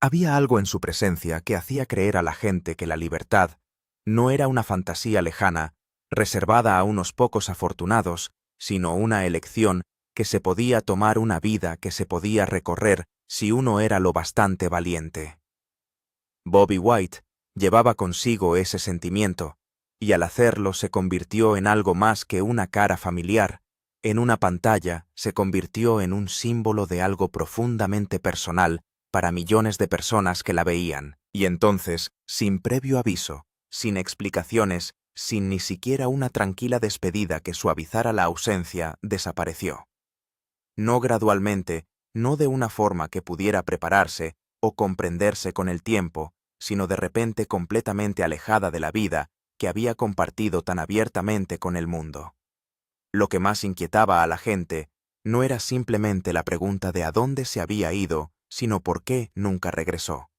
Había algo en su presencia que hacía creer a la gente que la libertad no era una fantasía lejana, reservada a unos pocos afortunados, sino una elección que se podía tomar, una vida que se podía recorrer si uno era lo bastante valiente. Bobby White llevaba consigo ese sentimiento, y al hacerlo se convirtió en algo más que una cara familiar. En una pantalla se convirtió en un símbolo de algo profundamente personal para millones de personas que la veían, y entonces, sin previo aviso, sin explicaciones, sin ni siquiera una tranquila despedida que suavizara la ausencia, desapareció. No gradualmente, no de una forma que pudiera prepararse o comprenderse con el tiempo, sino de repente completamente alejada de la vida que había compartido tan abiertamente con el mundo. Lo que más inquietaba a la gente no era simplemente la pregunta de a dónde se había ido, sino por qué nunca regresó.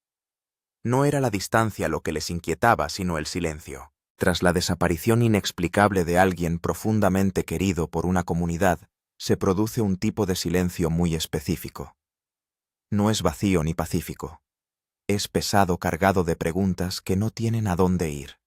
No era la distancia lo que les inquietaba, sino el silencio. Tras la desaparición inexplicable de alguien profundamente querido por una comunidad, se produce un tipo de silencio muy específico. No es vacío ni pacífico. Es pesado, cargado de preguntas que no tienen a dónde ir.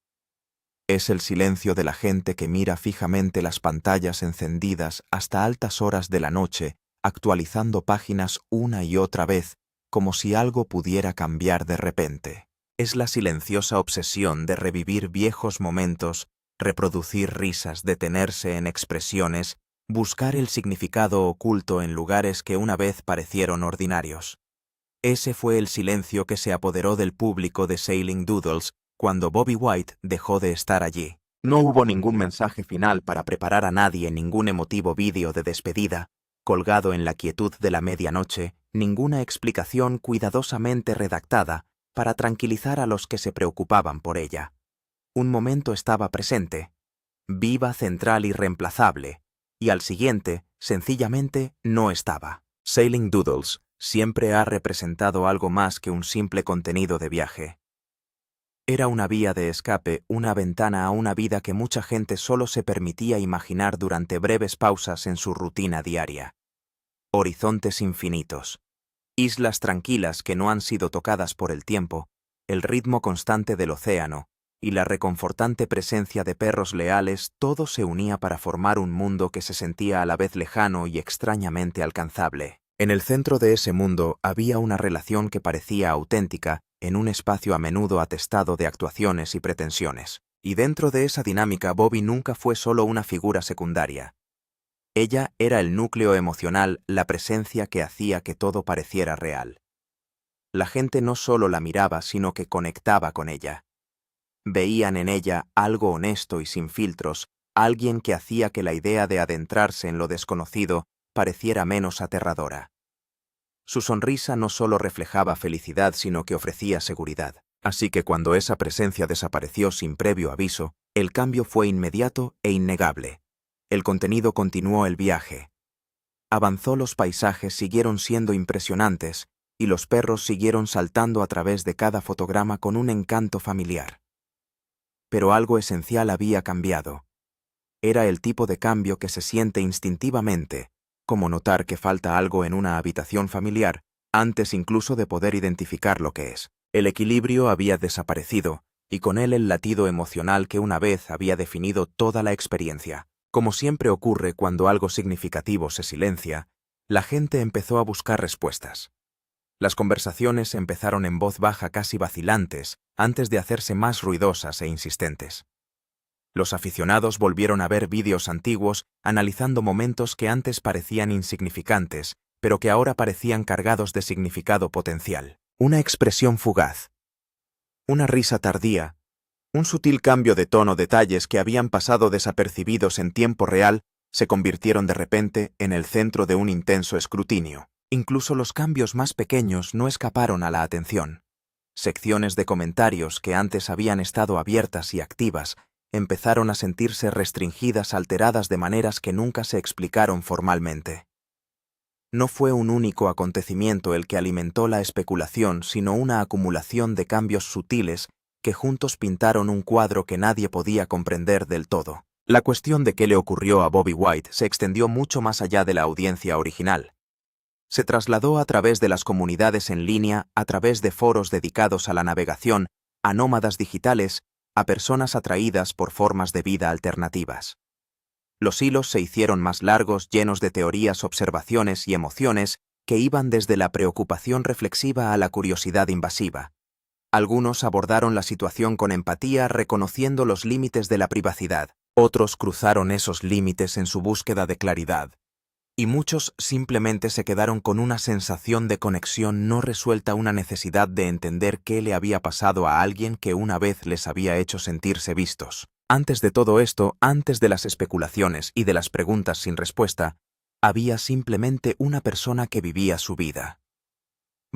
Es el silencio de la gente que mira fijamente las pantallas encendidas hasta altas horas de la noche, actualizando páginas una y otra vez, como si algo pudiera cambiar de repente. Es la silenciosa obsesión de revivir viejos momentos, reproducir risas, detenerse en expresiones, buscar el significado oculto en lugares que una vez parecieron ordinarios. Ese fue el silencio que se apoderó del público de Sailing Doodles cuando Bobby White dejó de estar allí. No hubo ningún mensaje final para preparar a nadie, ningún emotivo vídeo de despedida, colgado en la quietud de la medianoche, ninguna explicación cuidadosamente redactada para tranquilizar a los que se preocupaban por ella. Un momento estaba presente, viva, central, irreemplazable, y al siguiente, sencillamente, no estaba. Sailing Doodles siempre ha representado algo más que un simple contenido de viaje. Era una vía de escape, una ventana a una vida que mucha gente solo se permitía imaginar durante breves pausas en su rutina diaria. Horizontes infinitos, islas tranquilas que no han sido tocadas por el tiempo, el ritmo constante del océano y la reconfortante presencia de perros leales, todo se unía para formar un mundo que se sentía a la vez lejano y extrañamente alcanzable. En el centro de ese mundo había una relación que parecía auténtica, en un espacio a menudo atestado de actuaciones y pretensiones. Y dentro de esa dinámica Bobby nunca fue solo una figura secundaria. Ella era el núcleo emocional, la presencia que hacía que todo pareciera real. La gente no solo la miraba, sino que conectaba con ella. Veían en ella algo honesto y sin filtros, alguien que hacía que la idea de adentrarse en lo desconocido pareciera menos aterradora. Su sonrisa no solo reflejaba felicidad, sino que ofrecía seguridad. Así que cuando esa presencia desapareció sin previo aviso, el cambio fue inmediato e innegable. El contenido continuó el viaje. Avanzó, los paisajes siguieron siendo impresionantes, y los perros siguieron saltando a través de cada fotograma con un encanto familiar. Pero algo esencial había cambiado. Era el tipo de cambio que se siente instintivamente, como notar que falta algo en una habitación familiar, antes incluso de poder identificar lo que es. El equilibrio había desaparecido, y con él el latido emocional que una vez había definido toda la experiencia. Como siempre ocurre cuando algo significativo se silencia, la gente empezó a buscar respuestas. Las conversaciones empezaron en voz baja, casi vacilantes, antes de hacerse más ruidosas e insistentes. Los aficionados volvieron a ver vídeos antiguos, analizando momentos que antes parecían insignificantes, pero que ahora parecían cargados de significado potencial. Una expresión fugaz, una risa tardía, un sutil cambio de tono, detalles que habían pasado desapercibidos en tiempo real, se convirtieron de repente en el centro de un intenso escrutinio. Incluso los cambios más pequeños no escaparon a la atención. Secciones de comentarios que antes habían estado abiertas y activas empezaron a sentirse restringidas, alteradas de maneras que nunca se explicaron formalmente. No fue un único acontecimiento el que alimentó la especulación, sino una acumulación de cambios sutiles que juntos pintaron un cuadro que nadie podía comprender del todo. La cuestión de qué le ocurrió a Bobby White se extendió mucho más allá de la audiencia original. Se trasladó a través de las comunidades en línea, a través de foros dedicados a la navegación, a nómadas digitales, a personas atraídas por formas de vida alternativas. Los hilos se hicieron más largos, llenos de teorías, observaciones y emociones que iban desde la preocupación reflexiva a la curiosidad invasiva. Algunos abordaron la situación con empatía, reconociendo los límites de la privacidad. Otros cruzaron esos límites en su búsqueda de claridad. Y muchos simplemente se quedaron con una sensación de conexión no resuelta, una necesidad de entender qué le había pasado a alguien que una vez les había hecho sentirse vistos. Antes de todo esto, antes de las especulaciones y de las preguntas sin respuesta, había simplemente una persona que vivía su vida.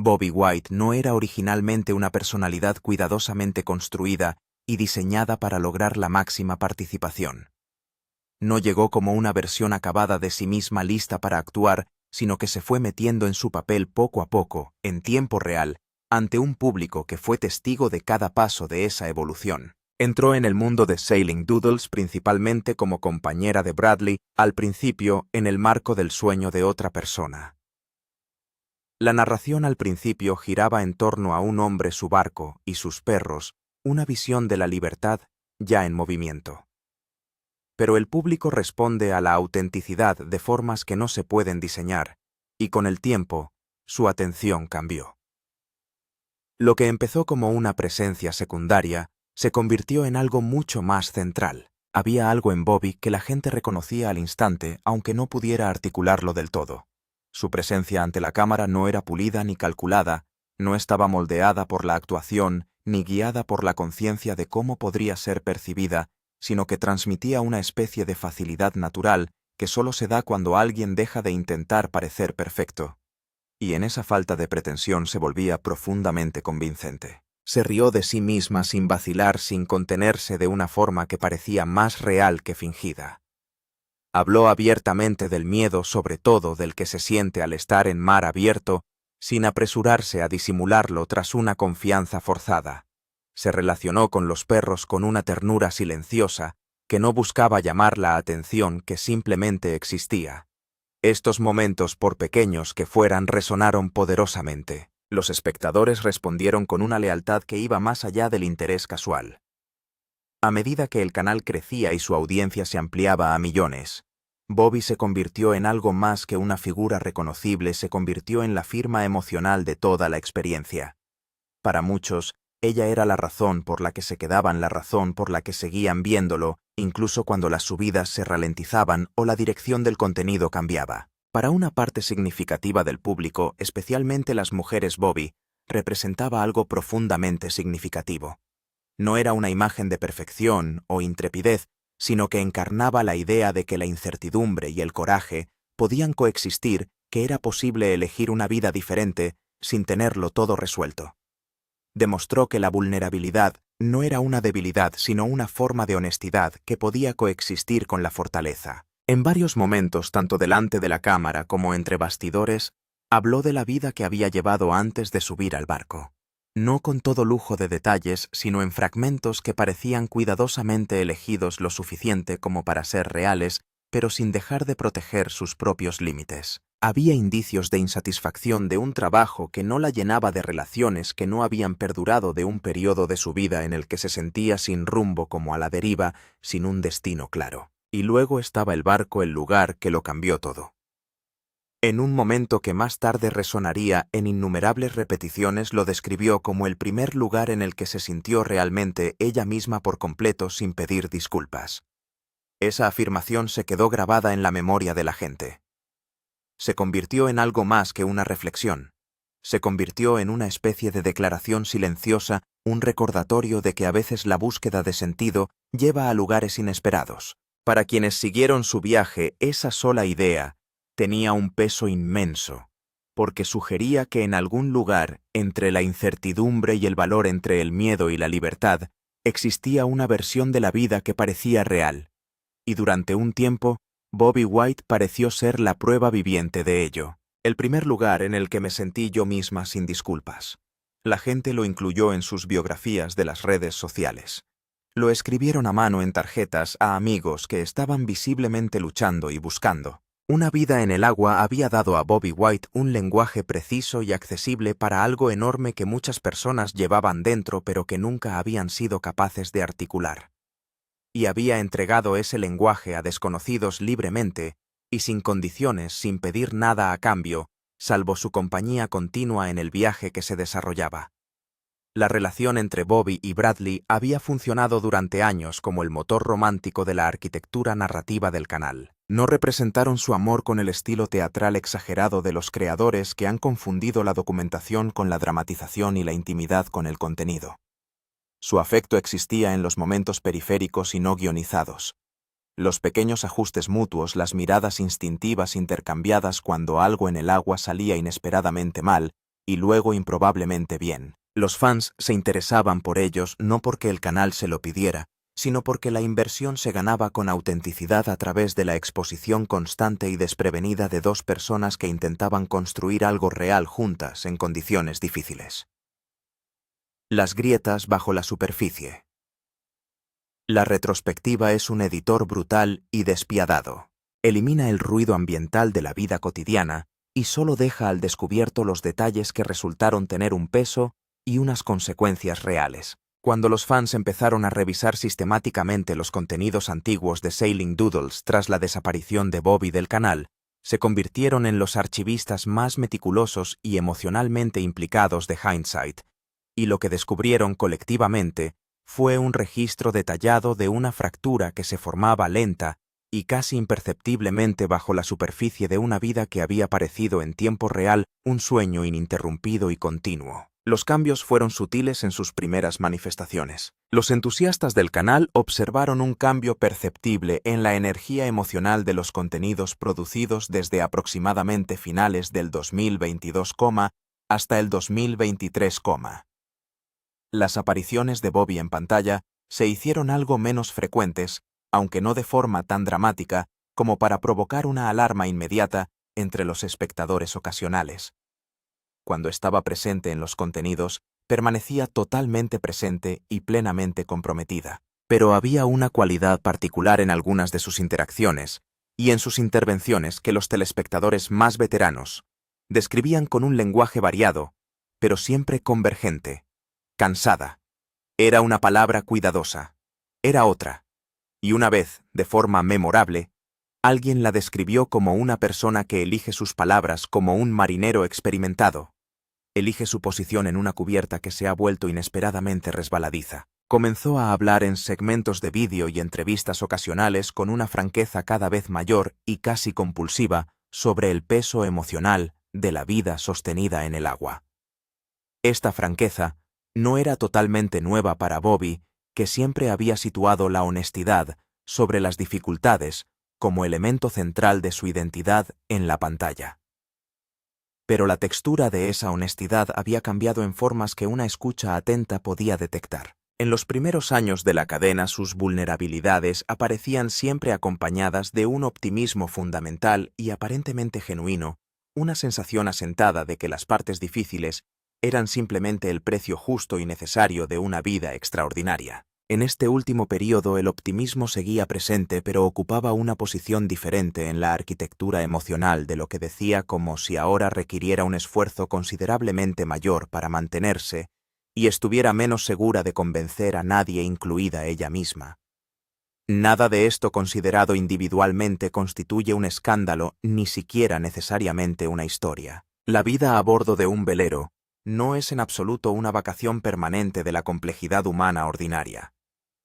Bobby White no era originalmente una personalidad cuidadosamente construida y diseñada para lograr la máxima participación. No llegó como una versión acabada de sí misma lista para actuar, sino que se fue metiendo en su papel poco a poco, en tiempo real, ante un público que fue testigo de cada paso de esa evolución. Entró en el mundo de Sailing Doodles principalmente como compañera de Bradley, al principio en el marco del sueño de otra persona. La narración al principio giraba en torno a un hombre, su barco y sus perros, una visión de la libertad ya en movimiento. Pero el público responde a la autenticidad de formas que no se pueden diseñar, y con el tiempo, su atención cambió. Lo que empezó como una presencia secundaria se convirtió en algo mucho más central. Había algo en Bobby que la gente reconocía al instante, aunque no pudiera articularlo del todo. Su presencia ante la cámara no era pulida ni calculada, no estaba moldeada por la actuación ni guiada por la conciencia de cómo podría ser percibida, sino que transmitía una especie de facilidad natural que solo se da cuando alguien deja de intentar parecer perfecto. Y en esa falta de pretensión se volvía profundamente convincente. Se rió de sí misma sin vacilar, sin contenerse, de una forma que parecía más real que fingida. Habló abiertamente del miedo, sobre todo del que se siente al estar en mar abierto, sin apresurarse a disimularlo tras una confianza forzada. Se relacionó con los perros con una ternura silenciosa que no buscaba llamar la atención, que simplemente existía. Estos momentos, por pequeños que fueran, resonaron poderosamente. Los espectadores respondieron con una lealtad que iba más allá del interés casual. A medida que el canal crecía y su audiencia se ampliaba a millones, Bobby se convirtió en algo más que una figura reconocible, se convirtió en la firma emocional de toda la experiencia. Para muchos, ella era la razón por la que se quedaban, la razón por la que seguían viéndolo, incluso cuando las subidas se ralentizaban o la dirección del contenido cambiaba. Para una parte significativa del público, especialmente las mujeres, Bobby representaba algo profundamente significativo. No era una imagen de perfección o intrepidez, sino que encarnaba la idea de que la incertidumbre y el coraje podían coexistir, que era posible elegir una vida diferente sin tenerlo todo resuelto. Demostró que la vulnerabilidad no era una debilidad, sino una forma de honestidad que podía coexistir con la fortaleza. En varios momentos, tanto delante de la cámara como entre bastidores, habló de la vida que había llevado antes de subir al barco. No con todo lujo de detalles, sino en fragmentos que parecían cuidadosamente elegidos lo suficiente como para ser reales, pero sin dejar de proteger sus propios límites. Había indicios de insatisfacción, de un trabajo que no la llenaba, de relaciones que no habían perdurado, de un periodo de su vida en el que se sentía sin rumbo, como a la deriva, sin un destino claro. Y luego estaba el barco, el lugar que lo cambió todo. En un momento que más tarde resonaría en innumerables repeticiones, lo describió como el primer lugar en el que se sintió realmente ella misma por completo, sin pedir disculpas. Esa afirmación se quedó grabada en la memoria de la gente. Se convirtió en algo más que una reflexión. Se convirtió en una especie de declaración silenciosa, un recordatorio de que a veces la búsqueda de sentido lleva a lugares inesperados. Para quienes siguieron su viaje, esa sola idea tenía un peso inmenso, porque sugería que en algún lugar, entre la incertidumbre y el valor, entre el miedo y la libertad, existía una versión de la vida que parecía real. Y durante un tiempo, Bobby White pareció ser la prueba viviente de ello. El primer lugar en el que me sentí yo misma sin disculpas. La gente lo incluyó en sus biografías de las redes sociales. Lo escribieron a mano en tarjetas a amigos que estaban visiblemente luchando y buscando. Una vida en el agua había dado a Bobby White un lenguaje preciso y accesible para algo enorme que muchas personas llevaban dentro pero que nunca habían sido capaces de articular. Y había entregado ese lenguaje a desconocidos libremente y sin condiciones, sin pedir nada a cambio, salvo su compañía continua en el viaje que se desarrollaba. La relación entre Bobby y Bradley había funcionado durante años como el motor romántico de la arquitectura narrativa del canal. No representaron su amor con el estilo teatral exagerado de los creadores que han confundido la documentación con la dramatización y la intimidad con el contenido. Su afecto existía en los momentos periféricos y no guionizados. Los pequeños ajustes mutuos, las miradas instintivas intercambiadas cuando algo en el agua salía inesperadamente mal y luego improbablemente bien. Los fans se interesaban por ellos no porque el canal se lo pidiera, sino porque la inversión se ganaba con autenticidad a través de la exposición constante y desprevenida de dos personas que intentaban construir algo real juntas en condiciones difíciles. Las grietas bajo la superficie. La retrospectiva es un editor brutal y despiadado. Elimina el ruido ambiental de la vida cotidiana y solo deja al descubierto los detalles que resultaron tener un peso y unas consecuencias reales. Cuando los fans empezaron a revisar sistemáticamente los contenidos antiguos de Sailing Doodles tras la desaparición de Bobby del canal, se convirtieron en los archivistas más meticulosos y emocionalmente implicados de Hindsight, y lo que descubrieron colectivamente fue un registro detallado de una fractura que se formaba lenta y casi imperceptiblemente bajo la superficie de una vida que había parecido en tiempo real un sueño ininterrumpido y continuo. Los cambios fueron sutiles en sus primeras manifestaciones. Los entusiastas del canal observaron un cambio perceptible en la energía emocional de los contenidos producidos desde aproximadamente finales del 2022, hasta el 2023. Las apariciones de Bobby en pantalla se hicieron algo menos frecuentes, aunque no de forma tan dramática como para provocar una alarma inmediata entre los espectadores ocasionales. Cuando estaba presente en los contenidos, permanecía totalmente presente y plenamente comprometida. Pero había una cualidad particular en algunas de sus interacciones y en sus intervenciones que los telespectadores más veteranos describían con un lenguaje variado, pero siempre convergente. Cansada. Era una palabra cuidadosa. Era otra. Y una vez, de forma memorable, alguien la describió como una persona que elige sus palabras como un marinero experimentado. Elige su posición en una cubierta que se ha vuelto inesperadamente resbaladiza. Comenzó a hablar en segmentos de vídeo y entrevistas ocasionales con una franqueza cada vez mayor y casi compulsiva sobre el peso emocional de la vida sostenida en el agua. Esta franqueza no era totalmente nueva para Bobby, que siempre había situado la honestidad sobre las dificultades como elemento central de su identidad en la pantalla. Pero la textura de esa honestidad había cambiado en formas que una escucha atenta podía detectar. En los primeros años de la cadena, sus vulnerabilidades aparecían siempre acompañadas de un optimismo fundamental y aparentemente genuino, una sensación asentada de que las partes difíciles eran simplemente el precio justo y necesario de una vida extraordinaria. En este último período el optimismo seguía presente, pero ocupaba una posición diferente en la arquitectura emocional de lo que decía, como si ahora requiriera un esfuerzo considerablemente mayor para mantenerse y estuviera menos segura de convencer a nadie, incluida ella misma. Nada de esto considerado individualmente constituye un escándalo, ni siquiera necesariamente una historia. La vida a bordo de un velero no es en absoluto una vacación permanente de la complejidad humana ordinaria.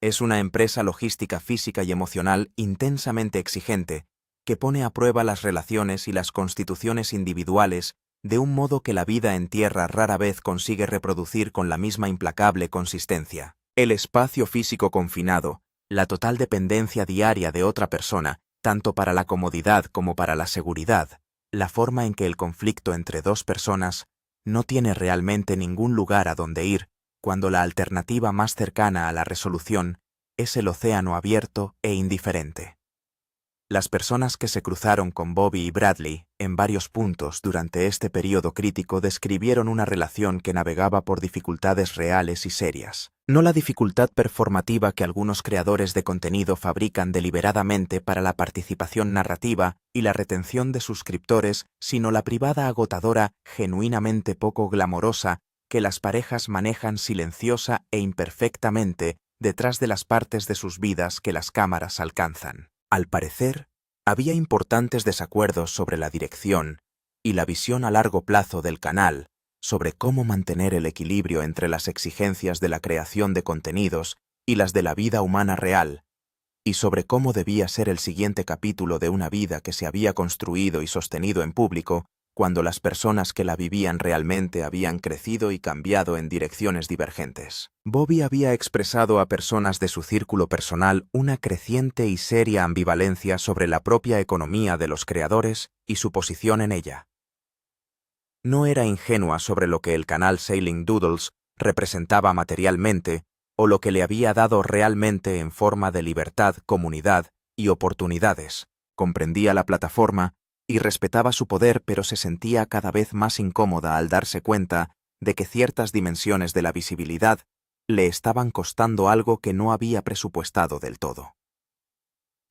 Es una empresa logística física y emocional intensamente exigente que pone a prueba las relaciones y las constituciones individuales de un modo que la vida en tierra rara vez consigue reproducir con la misma implacable consistencia. El espacio físico confinado, la total dependencia diaria de otra persona, tanto para la comodidad como para la seguridad, la forma en que el conflicto entre dos personas no tiene realmente ningún lugar a donde ir, cuando la alternativa más cercana a la resolución es el océano abierto e indiferente. Las personas que se cruzaron con Bobby y Bradley en varios puntos durante este periodo crítico describieron una relación que navegaba por dificultades reales y serias. No la dificultad performativa que algunos creadores de contenido fabrican deliberadamente para la participación narrativa y la retención de suscriptores, sino la privada agotadora, genuinamente poco glamorosa, que las parejas manejan silenciosa e imperfectamente detrás de las partes de sus vidas que las cámaras alcanzan. Al parecer, había importantes desacuerdos sobre la dirección y la visión a largo plazo del canal, sobre cómo mantener el equilibrio entre las exigencias de la creación de contenidos y las de la vida humana real, y sobre cómo debía ser el siguiente capítulo de una vida que se había construido y sostenido en público, cuando las personas que la vivían realmente habían crecido y cambiado en direcciones divergentes. Bobby había expresado a personas de su círculo personal una creciente y seria ambivalencia sobre la propia economía de los creadores y su posición en ella. No era ingenua sobre lo que el canal Sailing Doodles representaba materialmente o lo que le había dado realmente en forma de libertad, comunidad y oportunidades. Comprendía la plataforma y respetaba su poder, pero se sentía cada vez más incómoda al darse cuenta de que ciertas dimensiones de la visibilidad le estaban costando algo que no había presupuestado del todo.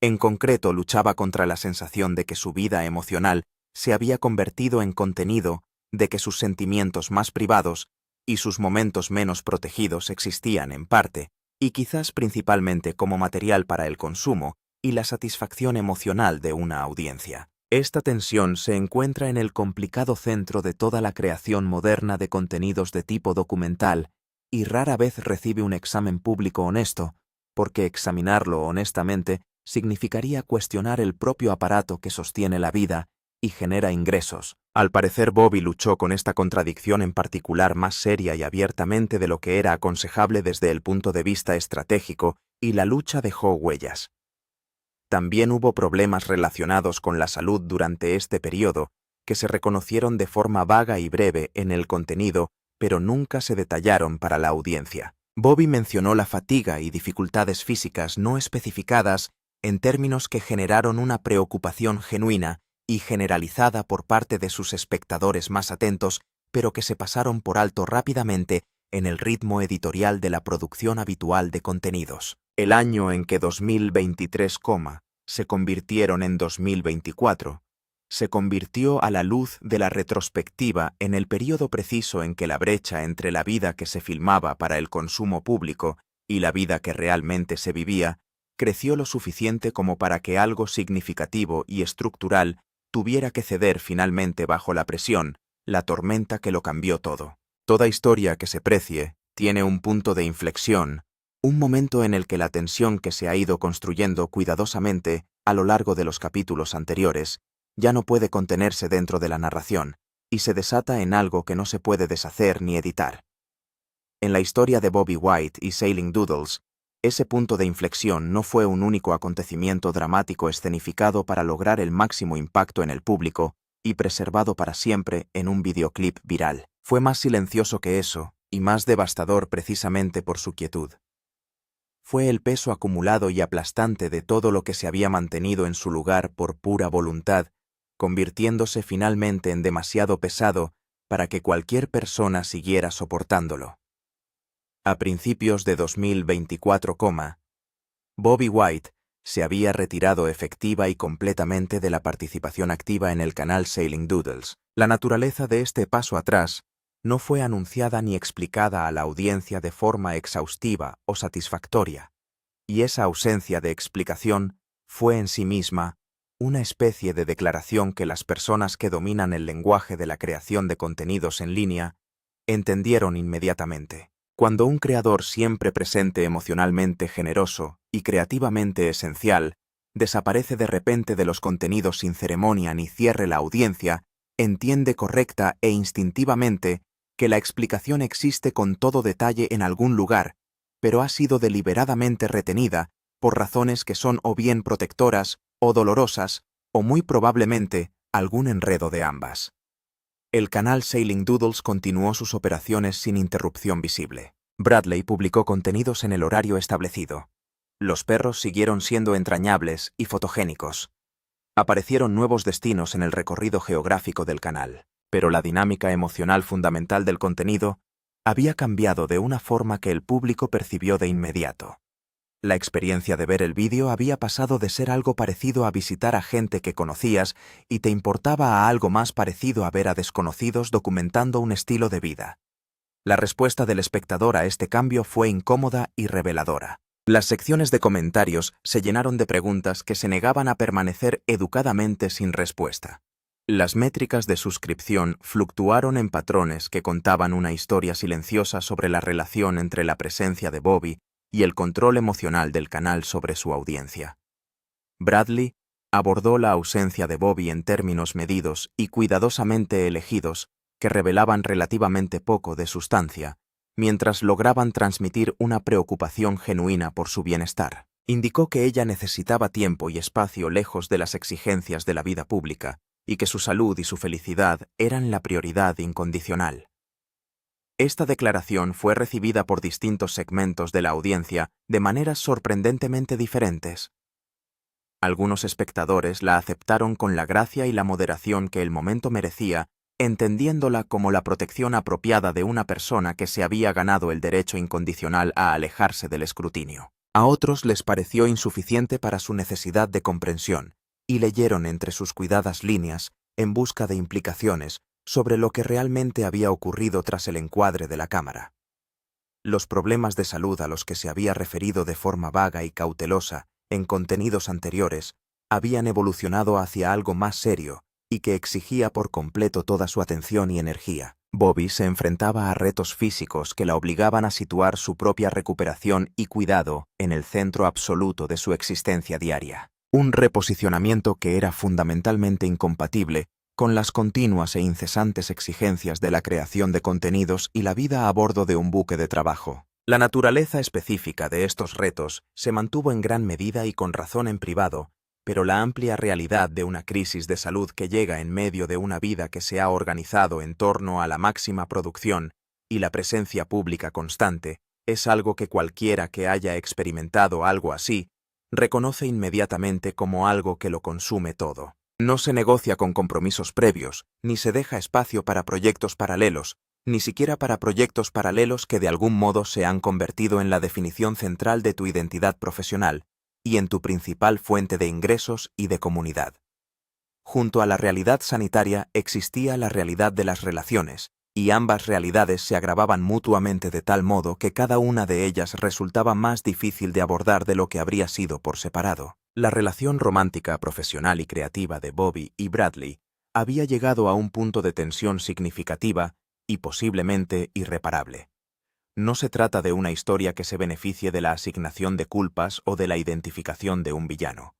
En concreto, luchaba contra la sensación de que su vida emocional se había convertido en contenido, de que sus sentimientos más privados y sus momentos menos protegidos existían en parte, y quizás principalmente como material para el consumo y la satisfacción emocional de una audiencia. Esta tensión se encuentra en el complicado centro de toda la creación moderna de contenidos de tipo documental y rara vez recibe un examen público honesto, porque examinarlo honestamente significaría cuestionar el propio aparato que sostiene la vida y genera ingresos. Al parecer, Bobby luchó con esta contradicción en particular más seria y abiertamente de lo que era aconsejable desde el punto de vista estratégico, y la lucha dejó huellas. También hubo problemas relacionados con la salud durante este periodo, que se reconocieron de forma vaga y breve en el contenido, pero nunca se detallaron para la audiencia. Bobby mencionó la fatiga y dificultades físicas no especificadas en términos que generaron una preocupación genuina y generalizada por parte de sus espectadores más atentos, pero que se pasaron por alto rápidamente en el ritmo editorial de la producción habitual de contenidos. El año en que 2023, se convirtieron en 2024, se convirtió a la luz de la retrospectiva en el periodo preciso en que la brecha entre la vida que se filmaba para el consumo público y la vida que realmente se vivía creció lo suficiente como para que algo significativo y estructural tuviera que ceder finalmente bajo la presión, la tormenta que lo cambió todo. Toda historia que se precie tiene un punto de inflexión, un momento en el que la tensión que se ha ido construyendo cuidadosamente a lo largo de los capítulos anteriores ya no puede contenerse dentro de la narración y se desata en algo que no se puede deshacer ni editar. En la historia de Bobby White y Sailing Doodles, ese punto de inflexión no fue un único acontecimiento dramático escenificado para lograr el máximo impacto en el público y preservado para siempre en un videoclip viral. Fue más silencioso que eso y más devastador precisamente por su quietud. Fue el peso acumulado y aplastante de todo lo que se había mantenido en su lugar por pura voluntad, convirtiéndose finalmente en demasiado pesado para que cualquier persona siguiera soportándolo. A principios de 2024, Bobby White se había retirado efectiva y completamente de la participación activa en el canal Sailing Doodles. La naturaleza de este paso atrás no fue anunciada ni explicada a la audiencia de forma exhaustiva o satisfactoria, y esa ausencia de explicación fue en sí misma una especie de declaración que las personas que dominan el lenguaje de la creación de contenidos en línea entendieron inmediatamente. Cuando un creador siempre presente, emocionalmente generoso y creativamente esencial desaparece de repente de los contenidos sin ceremonia ni cierre, la audiencia entiende correcta e instintivamente que la explicación existe con todo detalle en algún lugar, pero ha sido deliberadamente retenida por razones que son o bien protectoras o dolorosas, o muy probablemente algún enredo de ambas. El canal Sailing Doodles continuó sus operaciones sin interrupción visible. Bradley publicó contenidos en el horario establecido. Los perros siguieron siendo entrañables y fotogénicos. Aparecieron nuevos destinos en el recorrido geográfico del canal, pero la dinámica emocional fundamental del contenido había cambiado de una forma que el público percibió de inmediato. La experiencia de ver el vídeo había pasado de ser algo parecido a visitar a gente que conocías y te importaba a algo más parecido a ver a desconocidos documentando un estilo de vida. La respuesta del espectador a este cambio fue incómoda y reveladora. Las secciones de comentarios se llenaron de preguntas que se negaban a permanecer educadamente sin respuesta. Las métricas de suscripción fluctuaron en patrones que contaban una historia silenciosa sobre la relación entre la presencia de Bobby y el control emocional del canal sobre su audiencia. Bradley abordó la ausencia de Bobby en términos medidos y cuidadosamente elegidos que revelaban relativamente poco de sustancia, mientras lograban transmitir una preocupación genuina por su bienestar. Indicó que ella necesitaba tiempo y espacio lejos de las exigencias de la vida pública, y que su salud y su felicidad eran la prioridad incondicional. Esta declaración fue recibida por distintos segmentos de la audiencia de maneras sorprendentemente diferentes. Algunos espectadores la aceptaron con la gracia y la moderación que el momento merecía, entendiéndola como la protección apropiada de una persona que se había ganado el derecho incondicional a alejarse del escrutinio. A otros les pareció insuficiente para su necesidad de comprensión, y leyeron entre sus cuidadas líneas, en busca de implicaciones, sobre lo que realmente había ocurrido tras el encuadre de la cámara. Los problemas de salud a los que se había referido de forma vaga y cautelosa en contenidos anteriores habían evolucionado hacia algo más serio y que exigía por completo toda su atención y energía. Bobby se enfrentaba a retos físicos que la obligaban a situar su propia recuperación y cuidado en el centro absoluto de su existencia diaria. Un reposicionamiento que era fundamentalmente incompatible con las continuas e incesantes exigencias de la creación de contenidos y la vida a bordo de un buque de trabajo. La naturaleza específica de estos retos se mantuvo en gran medida y con razón en privado, pero la amplia realidad de una crisis de salud que llega en medio de una vida que se ha organizado en torno a la máxima producción y la presencia pública constante es algo que cualquiera que haya experimentado algo así reconoce inmediatamente como algo que lo consume todo. No se negocia con compromisos previos, ni se deja espacio para proyectos paralelos, ni siquiera para proyectos paralelos que de algún modo se han convertido en la definición central de tu identidad profesional y en tu principal fuente de ingresos y de comunidad. Junto a la realidad sanitaria existía la realidad de las relaciones, y ambas realidades se agravaban mutuamente de tal modo que cada una de ellas resultaba más difícil de abordar de lo que habría sido por separado. La relación romántica, profesional y creativa de Bobby y Bradley había llegado a un punto de tensión significativa y posiblemente irreparable. No se trata de una historia que se beneficie de la asignación de culpas o de la identificación de un villano.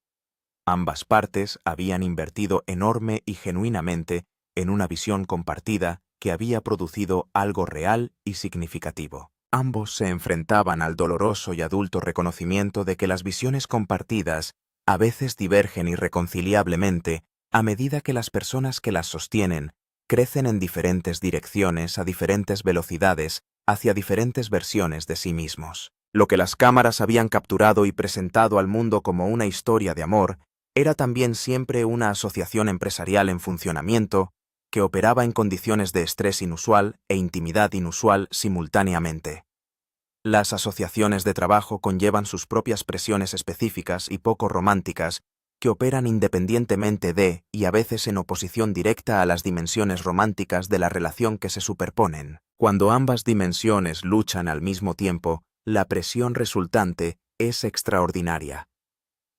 Ambas partes habían invertido enorme y genuinamente en una visión compartida que había producido algo real y significativo. Ambos se enfrentaban al doloroso y adulto reconocimiento de que las visiones compartidas a veces divergen irreconciliablemente a medida que las personas que las sostienen crecen en diferentes direcciones a diferentes velocidades hacia diferentes versiones de sí mismos. Lo que las cámaras habían capturado y presentado al mundo como una historia de amor era también siempre una asociación empresarial en funcionamiento que operaba en condiciones de estrés inusual e intimidad inusual simultáneamente. Las asociaciones de trabajo conllevan sus propias presiones específicas y poco románticas que operan independientemente de y a veces en oposición directa a las dimensiones románticas de la relación que se superponen. Cuando ambas dimensiones luchan al mismo tiempo, la presión resultante es extraordinaria.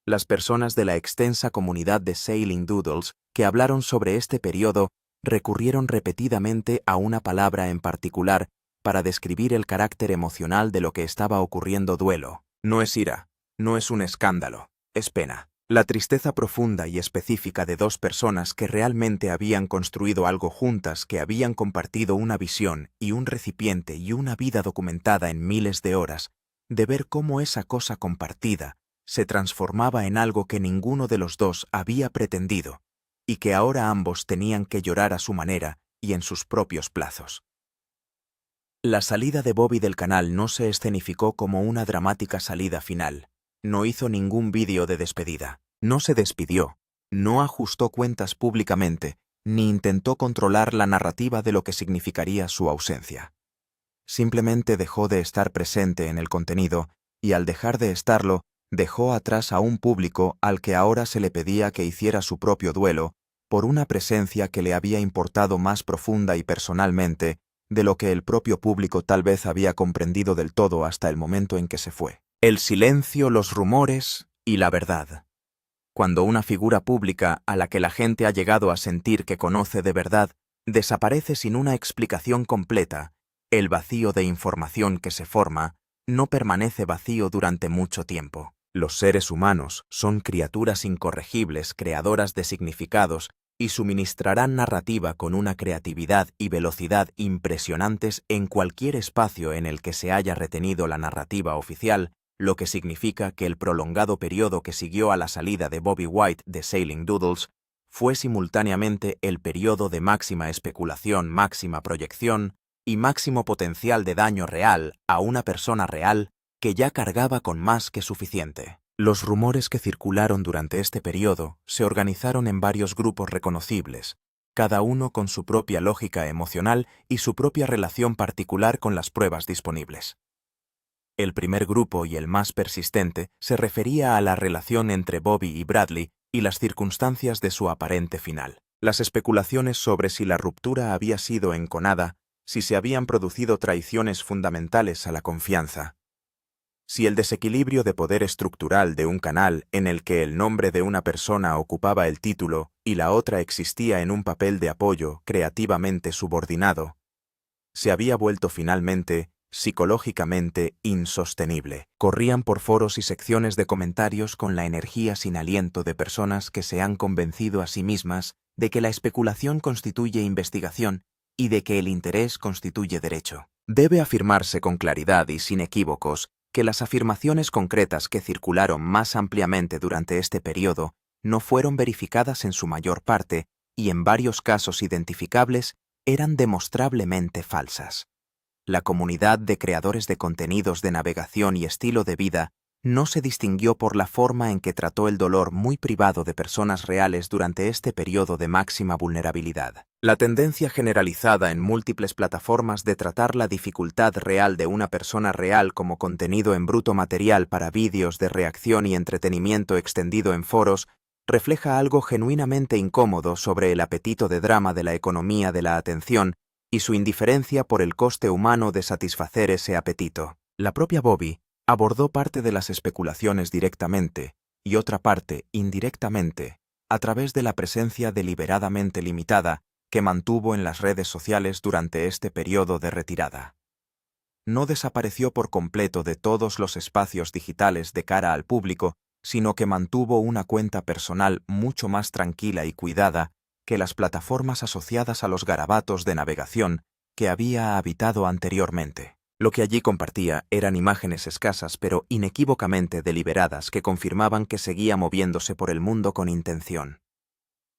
Las personas de la extensa comunidad de Sailing Doodles que hablaron sobre este periodo recurrieron repetidamente a una palabra en particular para describir el carácter emocional de lo que estaba ocurriendo. Duelo. No es ira, no es un escándalo, es pena. La tristeza profunda y específica de dos personas que realmente habían construido algo juntas, que habían compartido una visión y un recipiente y una vida documentada en miles de horas, de ver cómo esa cosa compartida se transformaba en algo que ninguno de los dos había pretendido, y que ahora ambos tenían que llorar a su manera y en sus propios plazos. La salida de Bobby del canal no se escenificó como una dramática salida final. No hizo ningún vídeo de despedida. No se despidió, no ajustó cuentas públicamente, ni intentó controlar la narrativa de lo que significaría su ausencia. Simplemente dejó de estar presente en el contenido, y al dejar de estarlo, dejó atrás a un público al que ahora se le pedía que hiciera su propio duelo por una presencia que le había importado más profunda y personalmente de lo que el propio público tal vez había comprendido del todo hasta el momento en que se fue. El silencio, los rumores y la verdad. Cuando una figura pública a la que la gente ha llegado a sentir que conoce de verdad desaparece sin una explicación completa, el vacío de información que se forma no permanece vacío durante mucho tiempo. Los seres humanos son criaturas incorregibles, creadoras de significados, y suministrarán narrativa con una creatividad y velocidad impresionantes en cualquier espacio en el que se haya retenido la narrativa oficial, lo que significa que el prolongado periodo que siguió a la salida de Bobby White de Sailing Doodles fue simultáneamente el periodo de máxima especulación, máxima proyección y máximo potencial de daño real a una persona real que ya cargaba con más que suficiente. Los rumores que circularon durante este periodo se organizaron en varios grupos reconocibles, cada uno con su propia lógica emocional y su propia relación particular con las pruebas disponibles. El primer grupo y el más persistente se refería a la relación entre Bobby y Bradley y las circunstancias de su aparente final. Las especulaciones sobre si la ruptura había sido enconada, si se habían producido traiciones fundamentales a la confianza, si el desequilibrio de poder estructural de un canal en el que el nombre de una persona ocupaba el título y la otra existía en un papel de apoyo creativamente subordinado, se había vuelto finalmente psicológicamente insostenible. Corrían por foros y secciones de comentarios con la energía sin aliento de personas que se han convencido a sí mismas de que la especulación constituye investigación y de que el interés constituye derecho. Debe afirmarse con claridad y sin equívocos que las afirmaciones concretas que circularon más ampliamente durante este periodo no fueron verificadas en su mayor parte y en varios casos identificables eran demostrablemente falsas. La comunidad de creadores de contenidos de navegación y estilo de vida no se distinguió por la forma en que trató el dolor muy privado de personas reales durante este periodo de máxima vulnerabilidad. La tendencia generalizada en múltiples plataformas de tratar la dificultad real de una persona real como contenido en bruto material para vídeos de reacción y entretenimiento extendido en foros refleja algo genuinamente incómodo sobre el apetito de drama de la economía de la atención y su indiferencia por el coste humano de satisfacer ese apetito. La propia Bobby abordó parte de las especulaciones directamente y otra parte indirectamente, a través de la presencia deliberadamente limitada que mantuvo en las redes sociales durante este periodo de retirada. No desapareció por completo de todos los espacios digitales de cara al público, sino que mantuvo una cuenta personal mucho más tranquila y cuidada que las plataformas asociadas a los garabatos de navegación que había habitado anteriormente. Lo que allí compartía eran imágenes escasas pero inequívocamente deliberadas que confirmaban que seguía moviéndose por el mundo con intención.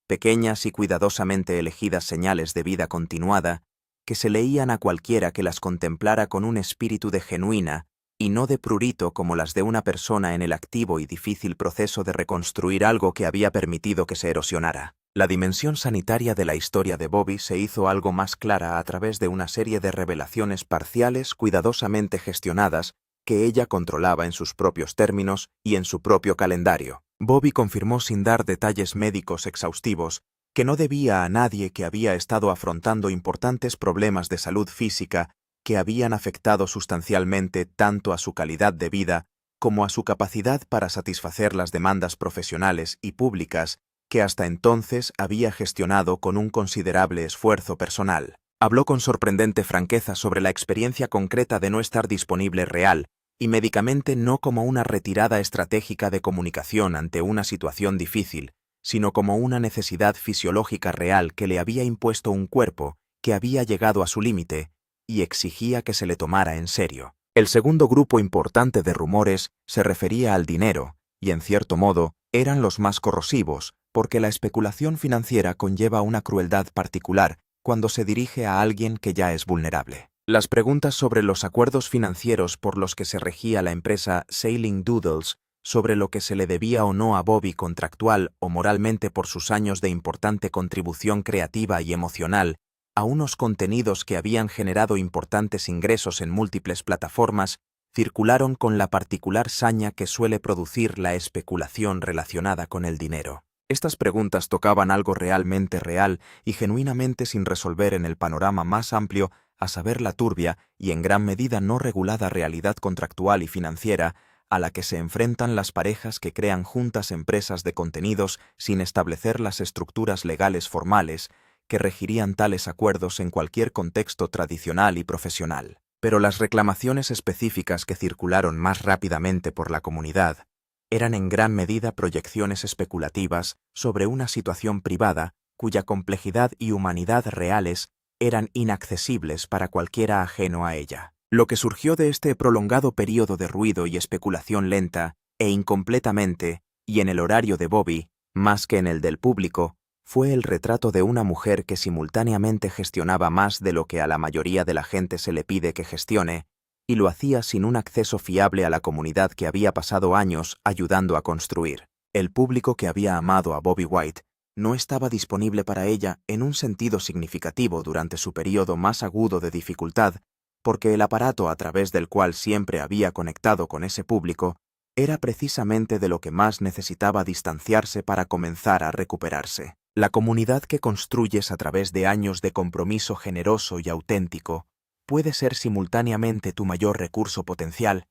Pequeñas y cuidadosamente elegidas señales de vida continuada que se leían a cualquiera que las contemplara con un espíritu de genuina y no de prurito como las de una persona en el activo y difícil proceso de reconstruir algo que había permitido que se erosionara. La dimensión sanitaria de la historia de Bobby se hizo algo más clara a través de una serie de revelaciones parciales cuidadosamente gestionadas que ella controlaba en sus propios términos y en su propio calendario. Bobby confirmó sin dar detalles médicos exhaustivos que no debía a nadie que había estado afrontando importantes problemas de salud física que habían afectado sustancialmente tanto a su calidad de vida como a su capacidad para satisfacer las demandas profesionales y públicas que hasta entonces había gestionado con un considerable esfuerzo personal. Habló con sorprendente franqueza sobre la experiencia concreta de no estar disponible real y médicamente no como una retirada estratégica de comunicación ante una situación difícil, sino como una necesidad fisiológica real que le había impuesto un cuerpo que había llegado a su límite y exigía que se le tomara en serio. El segundo grupo importante de rumores se refería al dinero, y en cierto modo eran los más corrosivos, porque la especulación financiera conlleva una crueldad particular cuando se dirige a alguien que ya es vulnerable. Las preguntas sobre los acuerdos financieros por los que se regía la empresa Sailing Doodles sobre lo que se le debía o no a Bobby contractual o moralmente por sus años de importante contribución creativa y emocional a unos contenidos que habían generado importantes ingresos en múltiples plataformas, circularon con la particular saña que suele producir la especulación relacionada con el dinero. Estas preguntas tocaban algo realmente real y genuinamente sin resolver en el panorama más amplio, a saber la turbia y en gran medida no regulada realidad contractual y financiera a la que se enfrentan las parejas que crean juntas empresas de contenidos sin establecer las estructuras legales formales que regirían tales acuerdos en cualquier contexto tradicional y profesional. Pero las reclamaciones específicas que circularon más rápidamente por la comunidad eran en gran medida proyecciones especulativas sobre una situación privada cuya complejidad y humanidad reales eran inaccesibles para cualquiera ajeno a ella. Lo que surgió de este prolongado período de ruido y especulación lenta e incompletamente, y en el horario de Bobby, más que en el del público, fue el retrato de una mujer que simultáneamente gestionaba más de lo que a la mayoría de la gente se le pide que gestione, y lo hacía sin un acceso fiable a la comunidad que había pasado años ayudando a construir. El público que había amado a Bobby White no estaba disponible para ella en un sentido significativo durante su periodo más agudo de dificultad, porque el aparato a través del cual siempre había conectado con ese público era precisamente de lo que más necesitaba distanciarse para comenzar a recuperarse. La comunidad que construyes a través de años de compromiso generoso y auténtico puede ser simultáneamente tu mayor recurso potencial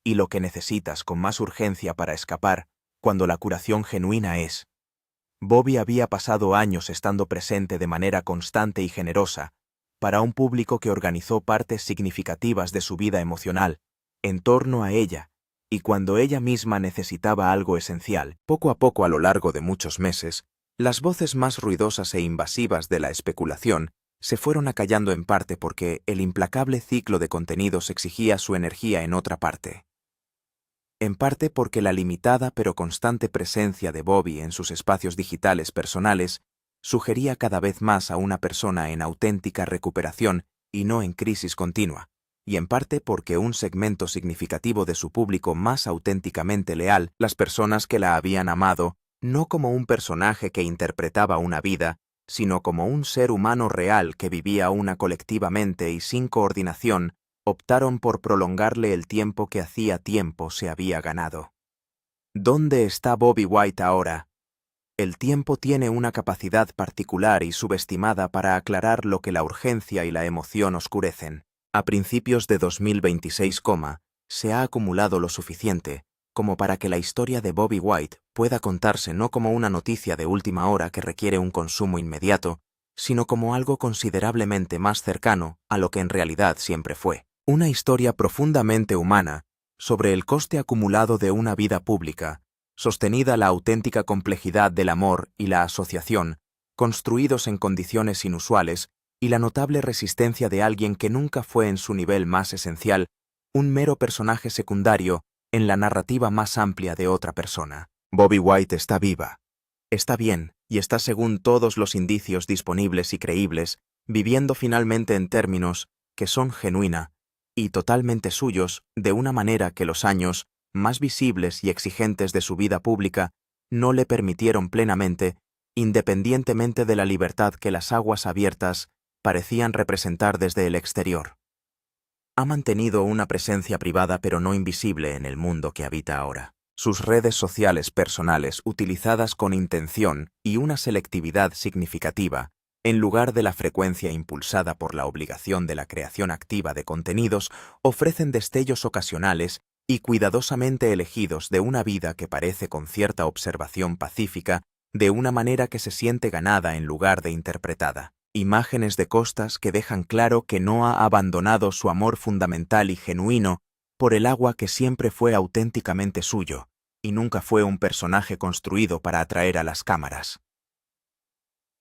y lo que necesitas con más urgencia para escapar cuando la curación genuina es. Bobby había pasado años estando presente de manera constante y generosa para un público que organizó partes significativas de su vida emocional en torno a ella, y cuando ella misma necesitaba algo esencial, poco a poco a lo largo de muchos meses, las voces más ruidosas e invasivas de la especulación se fueron acallando en parte porque el implacable ciclo de contenidos exigía su energía en otra parte. En parte porque la limitada pero constante presencia de Bobby en sus espacios digitales personales sugería cada vez más a una persona en auténtica recuperación y no en crisis continua, y en parte porque un segmento significativo de su público más auténticamente leal, las personas que la habían amado, no como un personaje que interpretaba una vida, sino como un ser humano real que vivía una colectivamente y sin coordinación, optaron por prolongarle el tiempo que hacía tiempo se había ganado. ¿Dónde está Bobby White ahora? El tiempo tiene una capacidad particular y subestimada para aclarar lo que la urgencia y la emoción oscurecen. A principios de 2026, se ha acumulado lo suficiente como para que la historia de Bobby White pueda contarse no como una noticia de última hora que requiere un consumo inmediato, sino como algo considerablemente más cercano a lo que en realidad siempre fue. Una historia profundamente humana sobre el coste acumulado de una vida pública, sostenida la auténtica complejidad del amor y la asociación, construidos en condiciones inusuales, y la notable resistencia de alguien que nunca fue en su nivel más esencial un mero personaje secundario en la narrativa más amplia de otra persona. Bobby White está viva, está bien y está, según todos los indicios disponibles y creíbles, viviendo finalmente en términos que son genuina y totalmente suyos de una manera que los años más visibles y exigentes de su vida pública no le permitieron plenamente, independientemente de la libertad que las aguas abiertas parecían representar desde el exterior. Ha mantenido una presencia privada pero no invisible en el mundo que habita ahora. Sus redes sociales personales utilizadas con intención y una selectividad significativa, en lugar de la frecuencia impulsada por la obligación de la creación activa de contenidos, ofrecen destellos ocasionales y cuidadosamente elegidos de una vida que parece con cierta observación pacífica, de una manera que se siente ganada en lugar de interpretada. Imágenes de costas que dejan claro que no ha abandonado su amor fundamental y genuino por el agua que siempre fue auténticamente suyo, y nunca fue un personaje construido para atraer a las cámaras.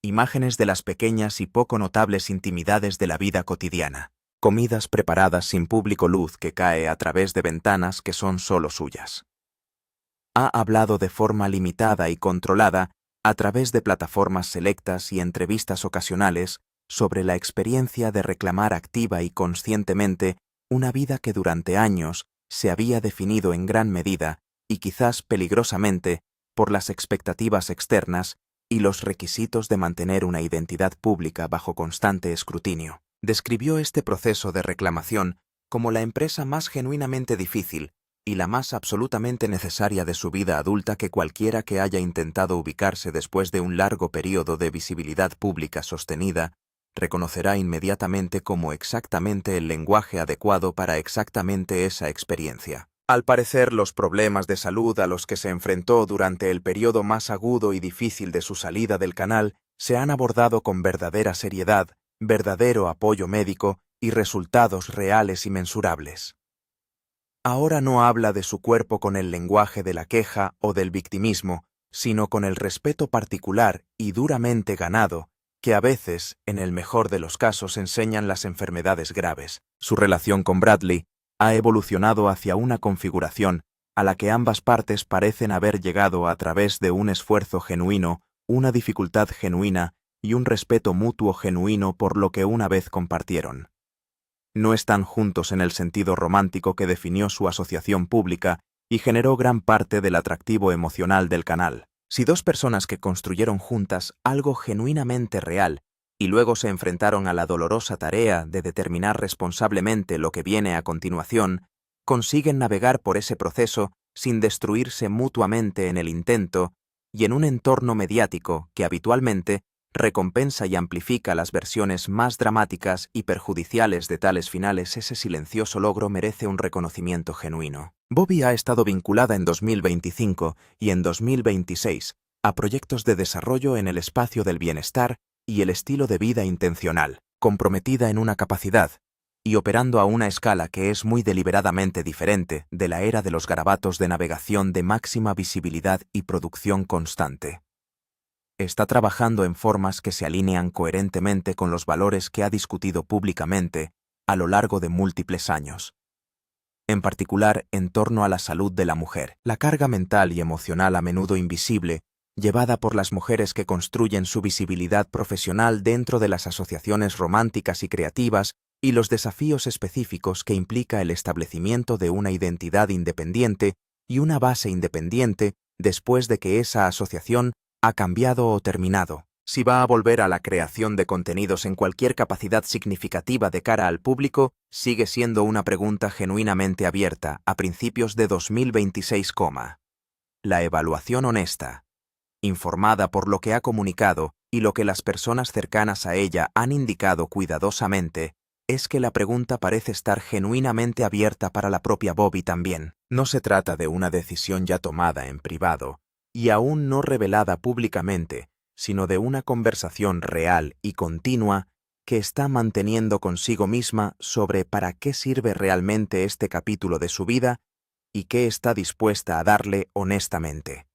Imágenes de las pequeñas y poco notables intimidades de la vida cotidiana. Comidas preparadas sin público, luz que cae a través de ventanas que son solo suyas. Ha hablado de forma limitada y controlada a través de plataformas selectas y entrevistas ocasionales sobre la experiencia de reclamar activa y conscientemente una vida que durante años se había definido en gran medida y quizás peligrosamente, por las expectativas externas y los requisitos de mantener una identidad pública bajo constante escrutinio. Describió este proceso de reclamación como la empresa más genuinamente difícil y la más absolutamente necesaria de su vida adulta que cualquiera que haya intentado ubicarse después de un largo periodo de visibilidad pública sostenida reconocerá inmediatamente como exactamente el lenguaje adecuado para exactamente esa experiencia. Al parecer, los problemas de salud a los que se enfrentó durante el periodo más agudo y difícil de su salida del canal se han abordado con verdadera seriedad, verdadero apoyo médico y resultados reales y mensurables. Ahora no habla de su cuerpo con el lenguaje de la queja o del victimismo, sino con el respeto particular y duramente ganado que a veces, en el mejor de los casos, enseñan las enfermedades graves. Su relación con Bradley ha evolucionado hacia una configuración a la que ambas partes parecen haber llegado a través de un esfuerzo genuino, una dificultad genuina y un respeto mutuo genuino por lo que una vez compartieron. No están juntos en el sentido romántico que definió su asociación pública y generó gran parte del atractivo emocional del canal. Si dos personas que construyeron juntas algo genuinamente real y luego se enfrentaron a la dolorosa tarea de determinar responsablemente lo que viene a continuación, consiguen navegar por ese proceso sin destruirse mutuamente en el intento y en un entorno mediático que habitualmente recompensa y amplifica las versiones más dramáticas y perjudiciales de tales finales, ese silencioso logro merece un reconocimiento genuino. Bobby ha estado vinculada en 2025 y en 2026 a proyectos de desarrollo en el espacio del bienestar y el estilo de vida intencional, comprometida en una capacidad y operando a una escala que es muy deliberadamente diferente de la era de los garabatos de navegación de máxima visibilidad y producción constante. Está trabajando en formas que se alinean coherentemente con los valores que ha discutido públicamente a lo largo de múltiples años. En particular, en torno a la salud de la mujer, la carga mental y emocional a menudo invisible, llevada por las mujeres que construyen su visibilidad profesional dentro de las asociaciones románticas y creativas y los desafíos específicos que implica el establecimiento de una identidad independiente y una base independiente después de que esa asociación ha cambiado o terminado. Si va a volver a la creación de contenidos en cualquier capacidad significativa de cara al público, sigue siendo una pregunta genuinamente abierta a principios de 2026. La evaluación honesta, informada por lo que ha comunicado y lo que las personas cercanas a ella han indicado cuidadosamente, es que la pregunta parece estar genuinamente abierta para la propia Bobby también. No se trata de una decisión ya tomada en privado y aún no revelada públicamente, sino de una conversación real y continua que está manteniendo consigo misma sobre para qué sirve realmente este capítulo de su vida y qué está dispuesta a darle honestamente.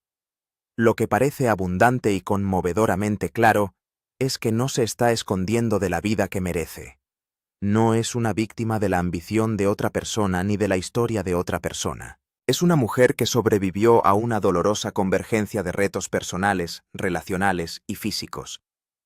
Lo que parece abundante y conmovedoramente claro es que no se está escondiendo de la vida que merece. No es una víctima de la ambición de otra persona ni de la historia de otra persona. Es una mujer que sobrevivió a una dolorosa convergencia de retos personales, relacionales y físicos,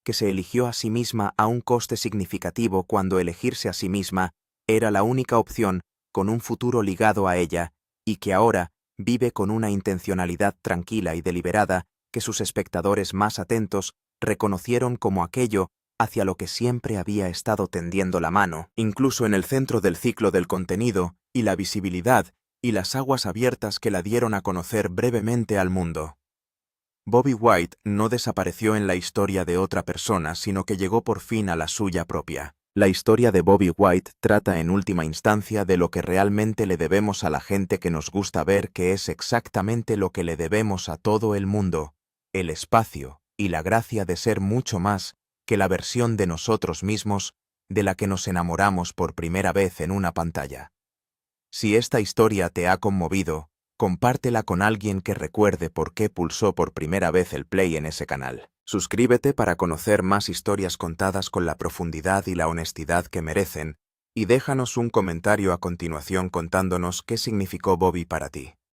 que se eligió a sí misma a un coste significativo cuando elegirse a sí misma era la única opción con un futuro ligado a ella y que ahora vive con una intencionalidad tranquila y deliberada que sus espectadores más atentos reconocieron como aquello hacia lo que siempre había estado tendiendo la mano, incluso en el centro del ciclo del contenido y la visibilidad y las aguas abiertas que la dieron a conocer brevemente al mundo. Bobby White no desapareció en la historia de otra persona, sino que llegó por fin a la suya propia. La historia de Bobby White trata en última instancia de lo que realmente le debemos a la gente que nos gusta ver, que es exactamente lo que le debemos a todo el mundo, el espacio y la gracia de ser mucho más que la versión de nosotros mismos de la que nos enamoramos por primera vez en una pantalla. Si esta historia te ha conmovido, compártela con alguien que recuerde por qué pulsó por primera vez el play en ese canal. Suscríbete para conocer más historias contadas con la profundidad y la honestidad que merecen, y déjanos un comentario a continuación contándonos qué significó Bobby para ti.